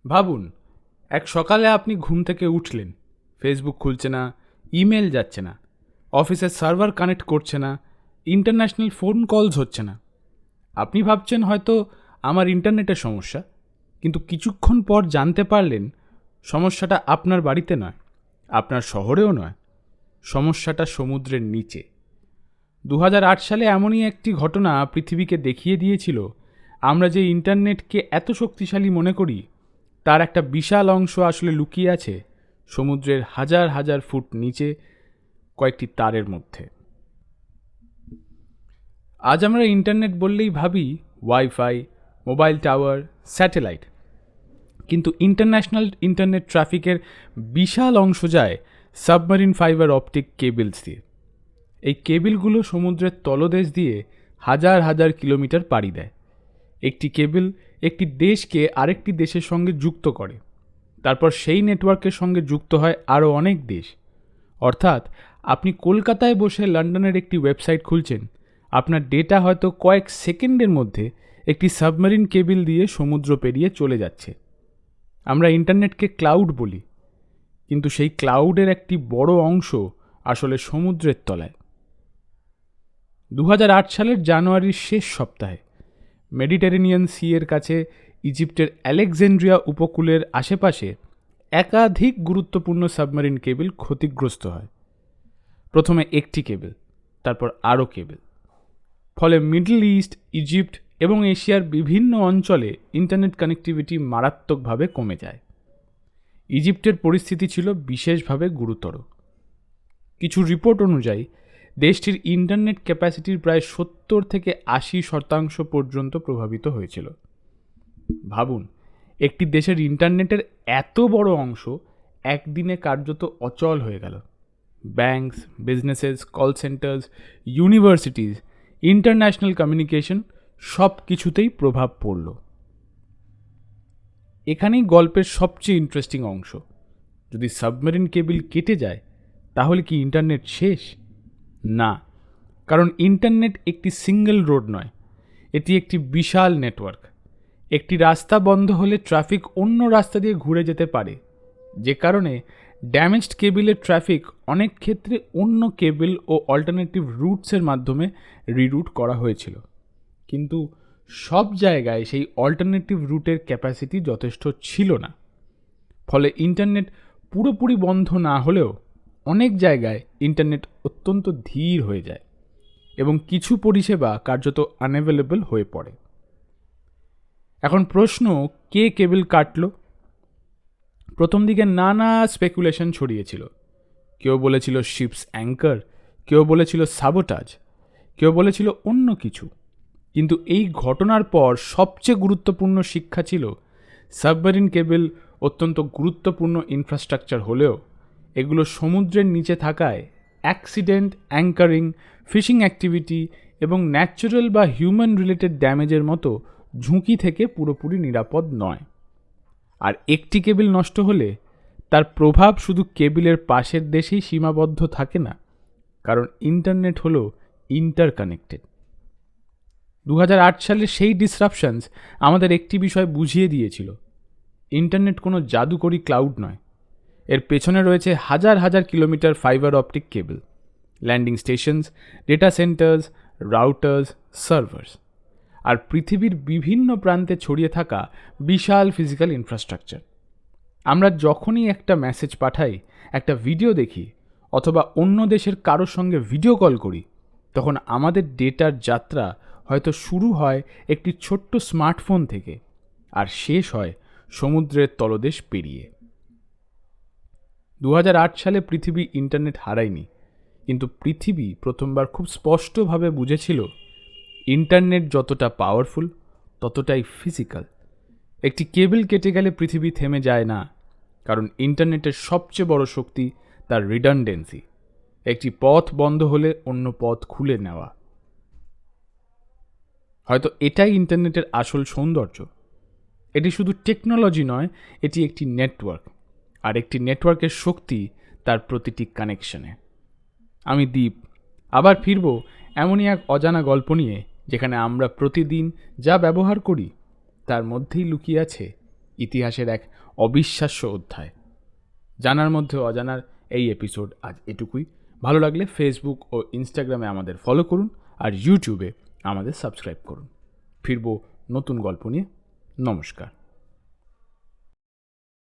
ভাবুন, এক সকালে আপনি ঘুম থেকে উঠলেন, ফেসবুক খুলছে না, ইমেল যাচ্ছে না, অফিসের সার্ভার কানেক্ট করছে না, ইন্টারন্যাশনাল ফোন কলস হচ্ছে না। আপনি ভাবছেন হয়তো আমার ইন্টারনেটের সমস্যা, কিন্তু কিছুক্ষণ পর জানতে পারলেন সমস্যাটা আপনার বাড়িতে নয়, আপনার শহরেও নয়, সমস্যাটা সমুদ্রের নিচে। 2008 সালে এমনই একটি ঘটনা পৃথিবীকে দেখিয়ে দিয়েছিল আমরা যে ইন্টারনেটকে এত শক্তিশালী মনে করি তার একটা বিশাল অংশ আসলে লুকিয়ে আছে সমুদ্রের হাজার হাজার ফুট নিচে কয়েকটি তারের মধ্যে। আজ আমরা ইন্টারনেট বললেই ভাবি ওয়াইফাই, মোবাইল টাওয়ার, স্যাটেলাইট, কিন্তু ইন্টারন্যাশনাল ইন্টারনেট ট্রাফিকের বিশাল অংশ যায় সাবমারিন ফাইবার অপটিক কেবলস দিয়ে। এই কেবলগুলো সমুদ্রের তলদেশ দিয়ে হাজার হাজার কিলোমিটার পাড়ি দেয়। একটি কেবল একটি দেশকে আরেকটি দেশের সঙ্গে যুক্ত করে, তারপর সেই নেটওয়ার্কের সঙ্গে যুক্ত হয় আরও অনেক দেশ। অর্থাৎ আপনি কলকাতায় বসে লন্ডনের একটি ওয়েবসাইট খুলছেন, আপনার ডেটা হয়তো কয়েক সেকেন্ডের মধ্যে একটি সাবমেরিন কেবল দিয়ে সমুদ্র পেরিয়ে চলে যাচ্ছে। আমরা ইন্টারনেটকে ক্লাউড বলি, কিন্তু সেই ক্লাউডের একটি বড় অংশ আসলে সমুদ্রের তলায়। 2008 সালের জানুয়ারির শেষ সপ্তাহে মেডিটেরেনিয়ান সি এর কাছে ইজিপ্টের আলেকজান্দ্রিয়া উপকূলের আশেপাশে একাধিক গুরুত্বপূর্ণ সাবমেরিন কেবল ক্ষতিগ্রস্ত হয়। প্রথমে একটি কেবল, তারপর আরও কেবল। ফলে মিডল ইস্ট, ইজিপ্ট এবং এশিয়ার বিভিন্ন অঞ্চলে ইন্টারনেট কানেক্টিভিটি মারাত্মকভাবে কমে যায়। ইজিপ্টের পরিস্থিতি ছিল বিশেষভাবে গুরুতর। কিছু রিপোর্ট অনুযায়ী দেশটির ইন্টারনেট ক্যাপাসিটির প্রায় 70-80% পর্যন্ত প্রভাবিত হয়েছিল। ভাবুন, একটি দেশের ইন্টারনেটের এত বড় অংশ একদিনে কার্যত অচল হয়ে গেল। Banks, businesses, call centres, universities, international communication সব কিছুতেই প্রভাব পড়ল। এখানেই গল্পের সবচেয়ে ইন্টারেস্টিং অংশ। যদি সাবমেরিন কেবল কেটে যায় তাহলে কি ইন্টারনেট শেষ? না, কারণ ইন্টারনেট একটি সিঙ্গেল রোড নয়, এটি একটি বিশাল নেটওয়ার্ক। একটি রাস্তা বন্ধ হলে ট্রাফিক অন্য রাস্তা দিয়ে ঘুরে যেতে পারে, যে কারণে ড্যামেজড কেবলের ট্রাফিক অনেক ক্ষেত্রে অন্য কেবল ও অল্টারনেটিভ রুটসের মাধ্যমে রিরুট করা হয়েছিল। কিন্তু সব জায়গায় সেই অল্টারনেটিভ রুটের ক্যাপাসিটি যথেষ্ট ছিল না। ফলে ইন্টারনেট পুরোপুরি বন্ধ না হলেও অনেক জায়গায় ইন্টারনেট অত্যন্ত ধীর হয়ে যায় এবং কিছু পরিষেবা কার্যত আনঅ্যাভেলেবল হয়ে পড়ে। এখন প্রশ্ন, কে কেবল কাটল? প্রথম দিকে নানা স্পেকুলেশন ছড়িয়েছিল। কেউ বলেছিল শিপস অ্যাঙ্কার, কেউ বলেছিল সাবোটাজ, কেউ বলেছিল অন্য কিছু। কিন্তু এই ঘটনার পর সবচেয়ে গুরুত্বপূর্ণ শিক্ষা ছিল সাবমেরিন কেবল অত্যন্ত গুরুত্বপূর্ণ ইনফ্রাস্ট্রাকচার হলেও এগুলো সমুদ্রের নিচে থাকায় অ্যাক্সিডেন্ট, অ্যাঙ্কারিং, ফিশিং অ্যাক্টিভিটি এবং ন্যাচারাল বা হিউম্যান রিলেটেড ড্যামেজের মতো ঝুঁকি থেকে পুরোপুরি নিরাপদ নয়। আর একটি কেবল নষ্ট হলে তার প্রভাব শুধু কেবলের পাশের দেশেই সীমাবদ্ধ থাকে না, কারণ ইন্টারনেট হলো ইন্টারকানেক্টেড। 2008 সালের সেই ডিসরাপশনস আমাদের একটি বিষয় বুঝিয়ে দিয়েছিল, ইন্টারনেট কোনো জাদুকরি ক্লাউড নয়। এর পেছনে রয়েছে হাজার হাজার kilometre fibre optic cable, landing stations, data centres, routers, servers, আর পৃথিবীর বিভিন্ন প্রান্তে ছড়িয়ে থাকা বিশাল ফিজিক্যাল ইনফ্রাস্ট্রাকচার। আমরা যখনই একটা মেসেজ পাঠাই, একটা ভিডিও দেখি, অথবা অন্য দেশের কারোর সঙ্গে ভিডিও কল করি, তখন আমাদের ডেটার যাত্রা হয়তো শুরু হয় একটি ছোট্ট স্মার্টফোন থেকে আর শেষ হয় সমুদ্রের তলদেশ পেরিয়ে। 2008 সালে পৃথিবী ইন্টারনেট হারায়নি, কিন্তু পৃথিবী প্রথমবার খুব স্পষ্টভাবে বুঝেছিল ইন্টারনেট যতটা পাওয়ারফুল ততটাই ফিজিক্যাল। একটি কেবল কেটে গেলে পৃথিবী থেমে যায় না, কারণ ইন্টারনেটের সবচেয়ে বড় শক্তি তার রিডান্ডেন্সি। একটি পথ বন্ধ হলে অন্য পথ খুলে নেওয়া। হয়তো এটাই ইন্টারনেটের আসল সৌন্দর্য। এটি শুধু টেকনোলজি নয়, এটি একটি নেটওয়ার্ক, আর একটি নেটওয়ার্কের শক্তি তার প্রতিটি কানেকশনে। আমি দীপ, আবার ফিরব এমনই এক অজানা গল্প নিয়ে, যেখানে আমরা প্রতিদিন যা ব্যবহার করি তার মধ্যেই লুকিয়ে আছে ইতিহাসের এক অবিশ্বাস্য অধ্যায়। জানার মধ্যে অজানার এই এপিসোড আজ এটুকুই। ভালো লাগলে ফেসবুক ও ইনস্টাগ্রামে আমাদের ফলো করুন, আর ইউটিউবে আমাদের সাবস্ক্রাইব করুন। ফিরব নতুন গল্প নিয়ে। নমস্কার।